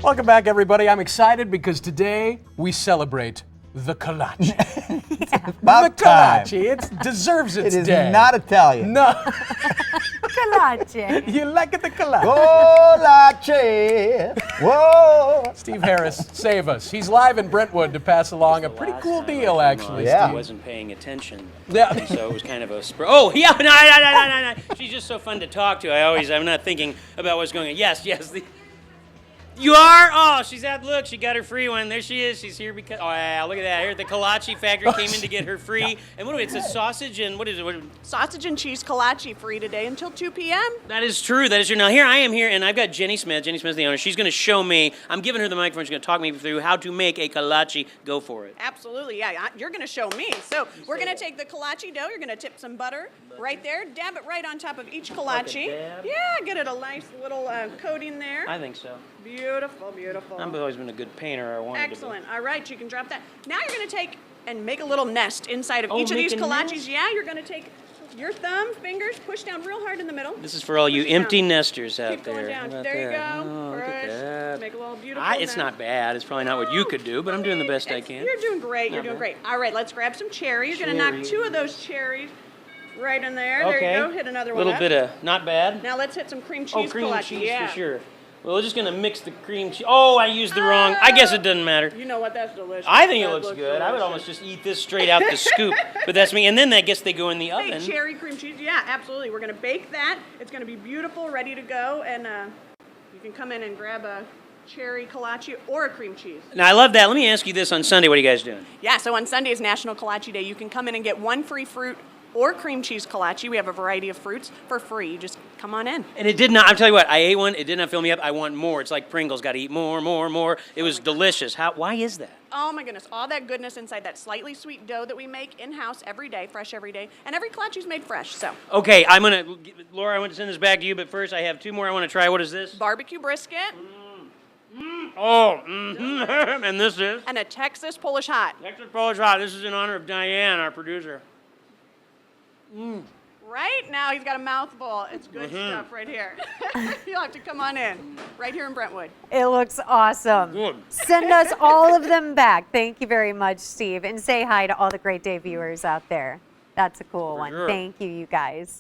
Welcome back, everybody. I'm excited because today we celebrate the Kolache. About The time. Kolache. It deserves its It is day. not Italian. No. Kolache. You like it, the Kolache. Kolache. Whoa. Steve Harris, save us. He's live in Brentwood to pass along a pretty cool deal, actually. Yeah. Steve. Wasn't paying attention. Yeah. And so it was kind of a oh yeah, no. She's just so fun to talk to. I'm not thinking about what's going on. Yes. You are? Oh, she's out. Look, she got her free one. There she is. She's here because. Oh, yeah, look at that. Here, the Kolache Factory came in to get her free. And what do we? It's a sausage and what is it? Sausage and cheese kolache free today until 2 p.m. That is true. That is true. Now, here I am here, and I've got Jenny Smith. Jenny Smith's the owner. She's going to show me. I'm giving her the microphone. She's going to talk me through how to make a kolache. Go for it. Absolutely, yeah. You're going to show me. So we're going to take the kolache dough. You're going to tip some butter right there. Dab it right on top of each kolache. dab? Yeah, get it a nice little coating there. I think so. Beautiful, beautiful. I've always been a good painter. I wanted Excellent. All right, you can drop that. Now you're going to take and make a little nest inside of Oh, each of these make a kolaches. nest? Yeah, you're going to take your thumb, fingers, push down real hard in the middle. to. This is for all you Push down. empty nesters out Keep there. going How down. about There you that? go. Oh, look at Push. that. Make a little beautiful It's nest. not bad. It's probably not what you could do, but I'm doing the best I can. You're doing great. You're Not doing bad. great. All right, let's grab some cherry. You're going to knock Cherry. 2 of those cherries right in there. Okay. There you go. Hit another A one little up. bit of not bad. Now let's hit some cream cheese Oh, cream kolache. cheese Yeah. for sure. Well, we're just gonna mix the cream cheese. Oh, I used the wrong. I guess it doesn't matter. You know what? That's delicious. I think it That looks good. I would delicious. almost just eat this straight out the scoop, but that's me. And then I guess they go in the Hey, oven. cherry cream cheese. Yeah, absolutely. We're going to bake that. It's going to be beautiful, ready to go. And you can come in and grab a cherry kolache or a cream cheese. Now I love that. Let me ask you this: on Sunday, what are you guys doing? Yeah, so on Sunday is National Kolache Day. You can come in and get 1 free fruit or cream cheese kolache. We have a variety of fruits for free. You just come on in. And it did not. I'm telling you what. I ate one. It did not fill me up. I want more. It's like Pringles. Got to eat more. It was delicious. How? Why is that? Oh my goodness, all that goodness inside that slightly sweet dough that we make in-house every day, fresh every day. And every kolache is made fresh, so. Okay, Laura, I want to send this back to you, but first I have 2 more I want to try. What is this? Barbecue brisket Oh, and this is and a Texas Polish hot. Texas Polish hot. This is in honor of Diane, our producer. Right now, he's got a mouthful. It's good Mm-hmm. stuff right here. You'll have to come on in, right here in Brentwood. It looks awesome. Good. Send us all of them back. Thank you very much, Steve. And say hi to all the Great Day viewers out there. That's a cool one. sure. Thank you, you guys.